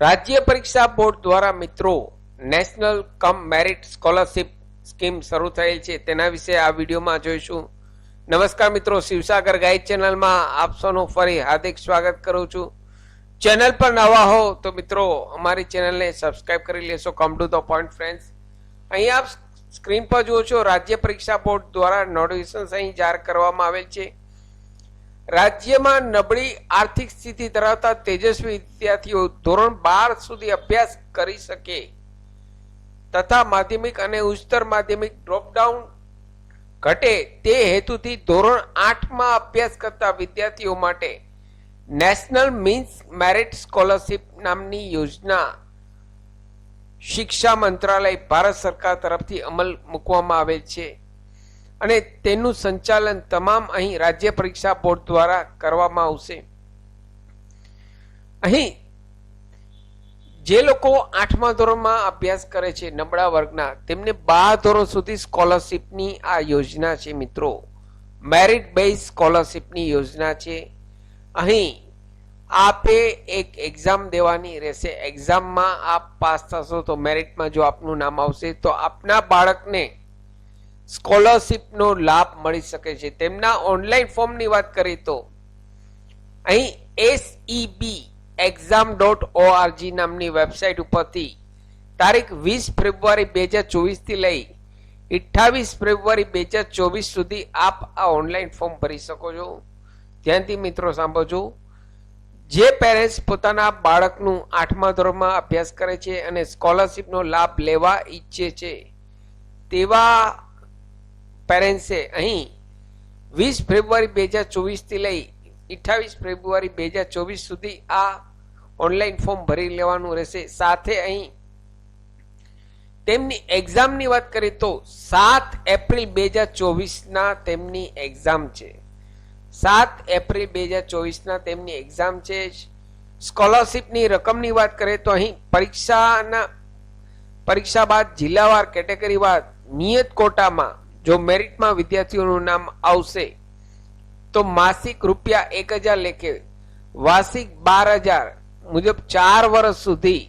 રાજ્ય પરીક્ષા બોર્ડ દ્વારા મિત્રો નેશનલ કમ મેરિટ સ્કોલરશિપ સ્કીમ શરૂ થયેલ છે, તેના વિશે આ વિડીયોમાં જોઈશું. નમસ્કાર મિત્રો, શિવસાગર ગાઈડ ચેનલમાં આપ સૌનું ફરી હાર્દિક સ્વાગત કરું છું. ચેનલ પર નવા હો તો મિત્રો અમારી ચેનલને સબસ્ક્રાઇબ કરી લેશો. Come to the point friends, અહીં આપ સ્ક્રીન પર જુઓ છો રાજ્ય પરીક્ષા બોર્ડ દ્વારા નોટિફિકેશન અહીં જાહેર કરવામાં આવેલ છે. રાજ્યમાં નબળી આર્થિક સ્થિતિ ધરાવતા તેજસ્વી વિદ્યાર્થીઓ ધોરણ 12 સુધી અભ્યાસ કરી શકે તથા માધ્યમિક અને ઉચ્ચતર માધ્યમિક ડ્રોપડાઉન ઘટે તે હેતુથી ધોરણ 8માં અભ્યાસ કરતા વિદ્યાર્થીઓ માટે નેશનલ મીન્સ મેરિટ સ્કોલરશિપ નામની યોજના શિક્ષા મંત્રાલય ભારત સરકાર તરફથી અમલ મૂકવામાં આવેલ છે અને તેનું સંચાલન તમામ અહીં રાજ્ય પરીક્ષા બોર્ડ દ્વારા કરવામાં આવશે. અહીં જે લોકો 8મા ધોરણમાં અભ્યાસ કરે છે નબળા વર્ગના, તેમને 12 ધોરણ સુધી સ્કોલરશિપની આ યોજના છે મિત્રો. મેરિટ બેઝ સ્કોલરશિપની યોજના છે. અહીં આપે એક એક્ઝામ દેવાની રહેશે. એક્ઝામમાં આપ પાસ થશો તો મેરિટમાં જો આપનું નામ આવશે તો આપના બાળકને સ્કોલરશિપનો લાભ મળી શકે છે. તેમના ઓનલાઈન ફોર્મની વાત કરીએ તો અહીં SEBexam.org નામની વેબસાઇટ ઉપરથી તારીખ 20 ફેબ્રુઆરી 2024 થી લઈ 28 ફેબ્રુઆરી 2024 સુધી આપ આ ઓનલાઈન ફોર્મ ભરી શકો છો. ધ્યાનથી મિત્રો સાંભળજો. જે પેરેન્ટ્સ પોતાના બાળકનું 8મા ધોરણમાં અભ્યાસ કરે છે અને સ્કોલરશિપનો લાભ લેવા ઈચ્છે છે તેવા પેરેન્ટ્સે અહીં 20 ફેબ્રુઆરી 2024 થી લઈ 28 ફેબ્રુઆરી 2024 સુધી આ ઓનલાઈન ફોર્મ ભરી લેવાનું રહેશે. સાથે અહીં તેમની એક્ઝામની વાત કરીએ તો 7 એપ્રિલ 2024ના તેમની એક્ઝામ છે. 7 એપ્રિલ 2024ના તેમની એક્ઝામ છે. સ્કોલરશિપની રકમની વાત કરીએ તો અહીં પરીક્ષા બાદ જિલ્લાવાર કેટેગરીવાર નિયત કોટામાં જો મેરિટમાં વિદ્યાર્થીઓનું નામ આવશે તો માસિક રૂપિયા 1000 લેખે વાર્ષિક 12000 મુજબ 4 વર્ષ સુધી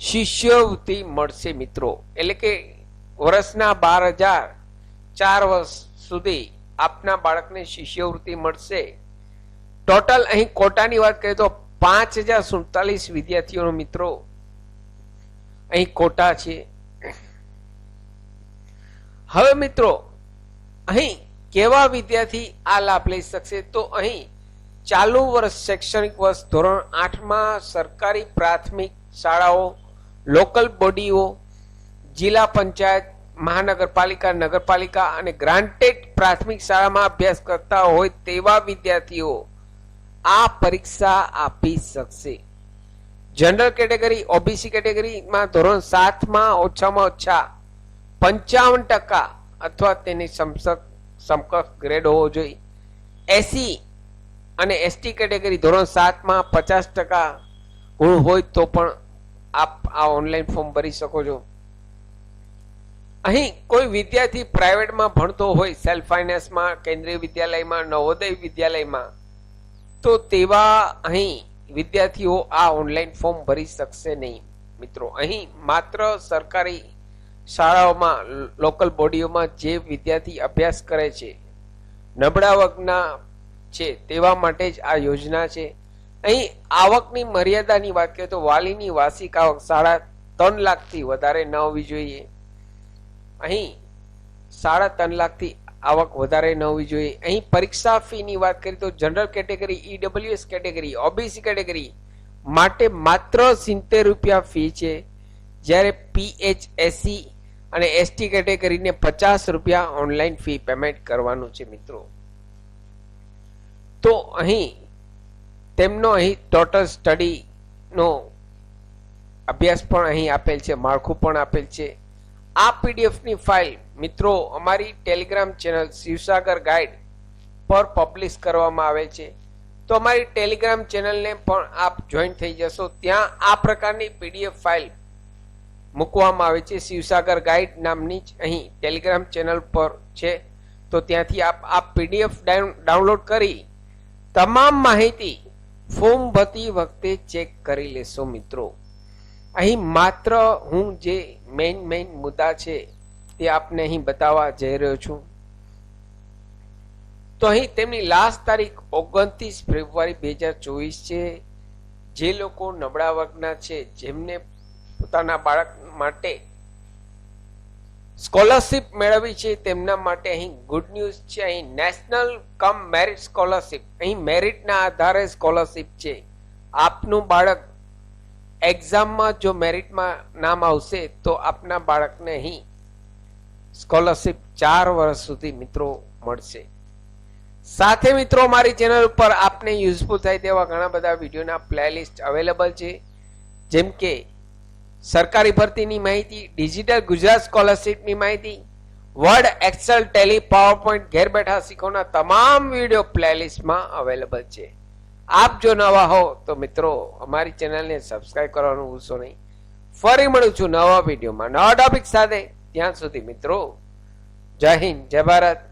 શિષ્યવૃત્તિ મળશે મિત્રો. એટલે કે વર્ષના 12000 4 વર્ષ સુધી આપના બાળકને શિષ્યવૃત્તિ મળશે. ટોટલ અહીં કોટાની વાત કરીએ તો 5047 વિદ્યાર્થીઓનો મિત્રો અહીં કોટા છે. હવે મિત્રો અહીં કેવા વિદ્યાર્થી આ લાભ લઈ શકશે તો અહીં ચાલુ વર્ષ શૈક્ષણિક વર્ષ ધોરણ 8માં સરકારી પ્રાથમિક શાળાઓ, લોકલ બોડીઓ, જિલ્લા પંચાયત, મહાનગરપાલિકા, નગરપાલિકા અને ગ્રાન્ટેડ પ્રાથમિક શાળામાં અભ્યાસ કરતા હોય તેવા વિદ્યાર્થીઓ આ પરીક્ષા આપી શકશે. જનરલ કેટેગરી, ઓબીસી કેટેગરીમાં ધોરણ 7માં ઓછામાં ઓછા 55% અથવા તેની સમકક્ષ ગ્રેડ હોવો જોઈએ. એસી અને એસટી કેટેગરી ધોરણ 7માં 50% ગુણ હોય તો પણ આપ આ ઓનલાઈન ફોર્મ ભરી શકો છો. અહીં કોઈ વિદ્યાર્થી પ્રાઇવેટમાં ભણતો હોય, સેલ્ફ ફાઇનાન્સમાં, કેન્દ્રીય વિદ્યાલયમાં, નવોદય વિદ્યાલયમાં, તો તેવા અહીં વિદ્યાર્થીઓ આ ઓનલાઈન ફોર્મ ભરી શકશે નહીં મિત્રો. અહીં માત્ર સરકારી શાળાઓમાં, લોકલ બોડીઓમાં જે વિદ્યાર્થી અભ્યાસ કરે છે, નબળા વર્ગના છે તેવા માટે જ આ યોજના છે. અહીં આવકની મર્યાદાની વાત કરીએ તો વાલીની વાર્ષિક આવક 3.5 લાખથી વધારે ન હોવી જોઈએ. અહીં 3.5 લાખથી આવક વધારે ન હોવી જોઈએ. અહીં પરીક્ષા ફીની વાત કરીએ તો general category, EWS category, OBC category માટે માત્ર 70 રૂપિયા ફી છે, જ્યારે PHSC અને એસટી કેટેગરીને 50 રૂપિયા ઓનલાઈન ફી પેમેન્ટ કરવાનું છે મિત્રો. તો અહીં તેમનો અહીં ટોટલ સ્ટડીનો અભ્યાસ પણ અહીં આપેલ છે, માળખું પણ આપેલ છે. આ પીડીએફની ફાઇલ મિત્રો અમારી ટેલિગ્રામ ચેનલ શિવસાગર ગાઈડ પર પબ્લિશ કરવામાં આવે છે. તો અમારી ટેલિગ્રામ ચેનલને પણ આપ જોઈન થઈ જશો. ત્યાં આ પ્રકારની પીડીએફ ફાઇલ મૂકવામાં આવે છે. શિવસાગર ગાઈડ નામની જ અહીં ટેલિગ્રામ ચેનલ પર છે. તો ત્યાંથી આપ આ પીડીએફ ડાઉનલોડ કરી તમામ માહિતી ફોર્મ ભરતી વખતે ચેક કરી લેશો મિત્રો. અહીં માત્ર હું જે મેઇન મુદ્દા છે તે આપને અહીં બતાવવા જઈ રહ્યો છું. તો અહીં તેમની લાસ્ટ તારીખ 29 ફેબ્રુઆરી 2024 છે. જે લોકો નબળા વર્ગના છે, જેમને પોતાના બાળક માટે સ્કોલરશિપ મેળવી છે, તેમના માટે અહીં ગુડ ન્યૂઝ છે. અહીં નેશનલ કમ મેરિટ સ્કોલરશિપ, અહીં મેરિટના આધારે સ્કોલરશિપ છે. આપનું બાળક એક્ઝામમાં જો મેરિટમાં નામ આવશે તો આપના બાળકને અહીં સ્કોલરશિપ 4 વર્ષ સુધી મિત્રો મળશે. સાથે મિત્રો મારી ચેનલ ઉપર આપને યુઝફુલ થાય તેવા ઘણા બધા વિડીયોના પ્લેલિસ્ટ અવેલેબલ છે, જેમ કે સરકારી ભરતીની માહિતી, ડિજિટલ ગુજરાત સ્કોલરશિપની માહિતી, વર્ડ, એક્સેલ, ટેલી, પાવરપોઈન્ટ ઘેર બેઠા શીખોના તમામ વિડીયો પ્લેલિસ્ટમાં અવેલેબલ છે. આપ જો નવા હો તો મિત્રો અમારી ચેનલને સબસ્ક્રાઇબ કરવાનું ભૂલશો નહીં. ફરી મળું છું નવા વિડીયોમાં નવા ટોપિક સાથે. ત્યાં સુધી મિત્રો જય હિન્દ, જય ભારત.